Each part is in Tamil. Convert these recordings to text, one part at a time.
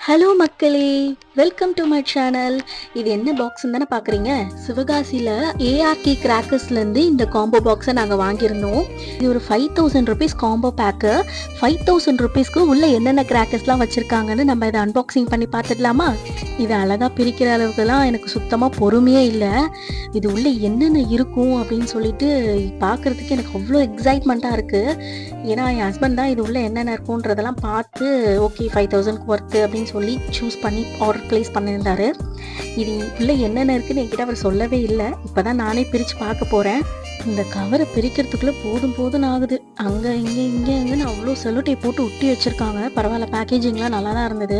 ஹலோ மக்களே, வெல்கம் டு மை சேனல். இது என்ன பாக்ஸ்ன்னு தானே பார்க்குறீங்க. சிவகாசியில் ஏஆர்கே கிராக்கர்ஸ்லேருந்து இந்த காம்போ பாக்ஸை நாங்கள் வாங்கியிருந்தோம். இது ஒரு 5000 ருபீஸ் காம்போ பேக்கு. 5000 ருபீஸ்க்கு உள்ளே என்னென்ன கிராக்கர்ஸ்லாம் வச்சுருக்காங்கன்னு நம்ம இதை அன்பாக்சிங் பண்ணி பார்த்துடலாமா? இது அழகாக பிரிக்கிற அளவுக்குலாம் எனக்கு சுத்தமாக பொறுமையே இல்லை. இது உள்ளே என்னென்ன இருக்கும் அப்படின்னு சொல்லிட்டு பார்க்குறதுக்கு எனக்கு அவ்வளோ எக்ஸைட்மெண்ட்டாக இருக்குது. ஏன்னா என் ஹஸ்பண்ட் தான் இது உள்ளே என்னென்ன இருக்குன்றதெல்லாம் பார்த்து ஓகே 5000க்கு ஒர்த்து அப்படின்னு சொல்லி சூஸ் பண்ணி ஆர்டர் ப்ளேஸ் பண்ணியிருந்தாரு. இது உள்ளே என்னென்ன இருக்குன்னு என்கிட்ட அவர் சொல்லவே இல்லை. இப்போ தான் நானே பிரித்து பார்க்க போகிறேன். இந்த கவரை பிரிக்கிறதுக்குள்ளே போதும் ஆகுது. அங்கே இங்கேன்னு அவ்வளோ செலோட்டை போட்டு ஒட்டி வச்சுருக்காங்க. பரவாயில்ல, பேக்கேஜிங்லாம் நல்லா தான் இருந்தது.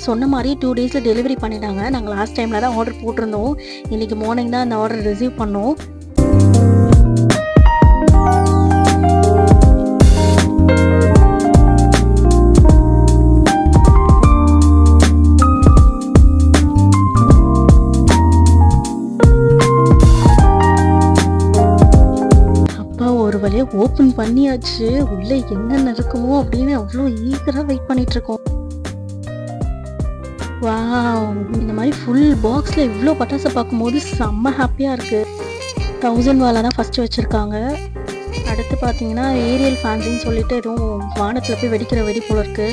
சொன்ன மாதிரி 2 டேஸில் டெலிவரி பண்ணிட்டாங்க. நாங்கள் லாஸ்ட் டைமில் தான் ஆர்டர் போட்டிருந்தோம். இன்றைக்கி மார்னிங் தான் அந்த ஆர்டர் ரிசீவ் பண்ணோம். ஒரு வழியா ஓப்பன் பண்ணியாச்சு. உள்ள என்னென்ன இருக்குமோ அப்படின்னு அவ்வளோ ஈகரா வெயிட் பண்ணிட்டு இருக்கோம். வாவ், இந்த மாதிரி ஃபுல் பாக்ஸ்ல இவ்வளோ பட்டாசை பார்க்கும்போது செம்ம ஹாப்பியா இருக்கு. 1000 வாலா தான் ஃபர்ஸ்ட் வச்சிருக்காங்க. அடுத்து பார்த்தீங்கன்னா ஏரியல் ஃபேன்ஸின்னு சொல்லிட்டு எதுவும் வானத்தில் போய் வெடிக்கிற வெடி போல இருக்கு.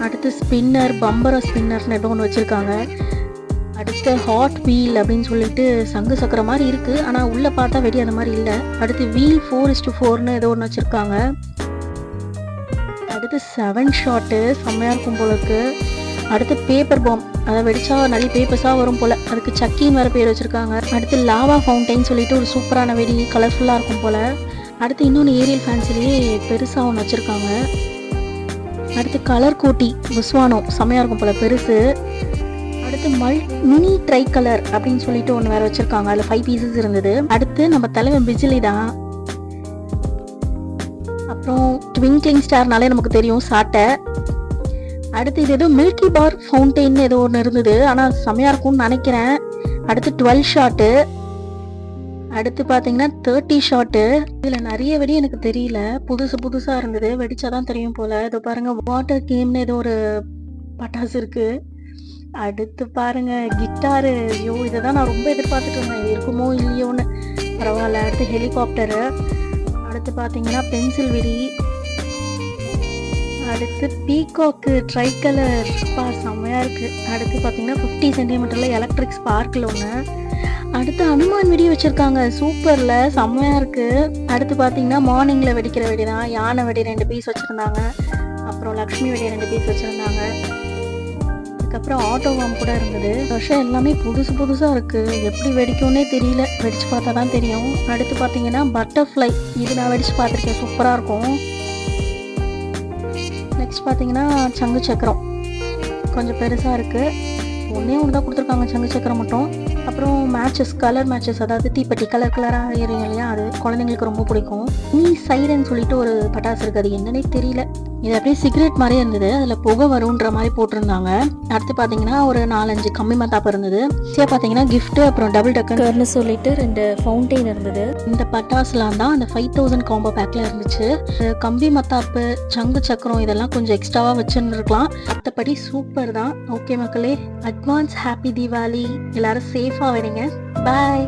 அடுத்து ஸ்பின்னர், பம்பரா ஸ்பின்னர்னு ஏதோ ஒன்று வச்சிருக்காங்க. அடுத்து ஹாட் வீல் அப்படின்னு சொல்லிட்டு சங்கு சக்கர மாதிரி இருக்குது, ஆனால் உள்ளே பார்த்தா வெடி அந்த மாதிரி இல்லை. அடுத்து வீல் 4:4ன்னு ஏதோ ஒன்று வச்சுருக்காங்க. அடுத்து 7 ஷாட்டு செம்மையாக இருக்கும் போல இருக்கு. அடுத்து பேப்பர் பாம், அதை வெடிச்சா நிறைய பேப்பர்ஸாக வரும் போல், அதுக்கு சக்கின்னு வேறு பேர் வச்சுருக்காங்க. அடுத்து லாவா ஃபவுண்டைன் சொல்லிட்டு ஒரு சூப்பரான வெடி, கலர்ஃபுல்லாக இருக்கும் போல். அடுத்து இன்னொன்று ஏரியல் ஃபேன்ஸிலேயே பெருசாக ஒன்று வச்சுருக்காங்க. அடுத்து கலர் கோட்டி புஸ்வானோ செம்மையாக இருக்கும் போல், பெருசு. அடுத்து மினி ட்ரை கலர் அப்படின்னு சொல்லிட்டு ஒன்று வேற வச்சிருக்காங்க. அதில் 5 பீசஸ் இருந்தது. அடுத்து நம்ம தலைவன் பிஜிலி தான். அப்புறம் ட்விங்க்லிங் ஸ்டார்னாலே நமக்கு தெரியும், சாட்டை. அடுத்து இது ஏதோ மில்கி பார் ஃபவுண்டைன் ஏதோ ஒன்று இருந்தது, ஆனால் செமையாக இருக்கும்னு நினைக்கிறேன். அடுத்து 12 ஷாட்டு. அடுத்து பார்த்தீங்கன்னா 30 ஷாட்டு. இதில் நிறைய வெடி எனக்கு தெரியல, புதுசாக இருந்தது, வெடிச்சாதான் தெரியும் போல். இதோ பாருங்க, வாட்டர் கேம்னு ஏதோ ஒரு பட்டாசு இருக்கு. அடுத்து பாருங்க கிட்டாரு. ஐயோ, இதை தான் நான் ரொம்ப எதிர்பார்த்துட்டு இருந்தேன், இருக்குமோ இல்லையோன்னு. பரவாயில்ல. அடுத்து ஹெலிகாப்டரு. அடுத்து பார்த்தீங்கன்னா பென்சில் வெடி. அடுத்து பீகாக்கு ட்ரை கலர், செம்மையாக இருக்குது. அடுத்து பார்த்தீங்கன்னா 50 சென்டிமீட்டரில் எலக்ட்ரிக் ஸ்பார்க்கில் ஒன்று. அடுத்து ஹனுமான் வெடி வச்சுருக்காங்க, சூப்பரில் செம்மையாக இருக்குது. அடுத்து பார்த்தீங்கன்னா மார்னிங்கில் வெடிக்கிற வெடி தான். யானை வெடி 2 பீஸ் வச்சுருந்தாங்க. அப்புறம் லக்ஷ்மி வெடி 2 பீஸ் வச்சுருந்தாங்க. அதுக்கப்புறம் ஆட்டோ வாம் கூட இருந்தது. வருஷம் எல்லாமே புதுசாக இருக்குது. எப்படி வெடிக்கும்னே தெரியல, வெடிச்சு பார்த்தா தான் தெரியும். அடுத்து பார்த்தீங்கன்னா பட்டர்ஃப்ளை, இது நான் வெடிச்சு பார்த்துருக்கேன், சூப்பராக இருக்கும். நெக்ஸ்ட் பார்த்தீங்கன்னா சங்கு சக்கரம், கொஞ்சம் பெருசாக இருக்குது. ஒன்றே ஒன்று தான் கொடுத்துருக்காங்க, சங்கு சக்கரம் மட்டும். அப்புறம் மேட்சஸ், கலர் மேட்சஸ், அதாவது தீப்பெட்டி கலராக எரியும் இல்லையா, அது குழந்தைங்களுக்கு ரொம்ப பிடிக்கும். சைரன் சொல்லிட்டு ஒரு பட்டாசு இருக்குது, அது என்னன்னே தெரியல. இது அப்படியே சிகரெட் மாதிரி இருந்தது, அதில் புகை வரும்ன்ற மாதிரி போட்டிருந்தாங்க. அடுத்து பார்த்தீங்கன்னா ஒரு 4-5 கம்பி மத்தாப்பு இருந்தது. சரி, பார்த்தீங்கன்னா கிஃப்ட்டு, அப்புறம் டபுள் டக்கர்னு சொல்லிட்டு 2 ஃபவுண்டைன் இருந்தது. இந்த பட்டாசுலாம் தான் அந்த 5000 காம்போ பேக்கில் இருந்துச்சு. கம்பி மத்தாப்பு, சங்கு சக்கரம் இதெல்லாம் கொஞ்சம் எக்ஸ்ட்ராவாக வச்சுருந்துருக்கலாம். மற்றபடி சூப்பர் தான். ஓகே மக்களே, அட்வான்ஸ் ஹாப்பி தீபாவளி. எல்லாரும் சேஃபாக வரீங்க. பாய்.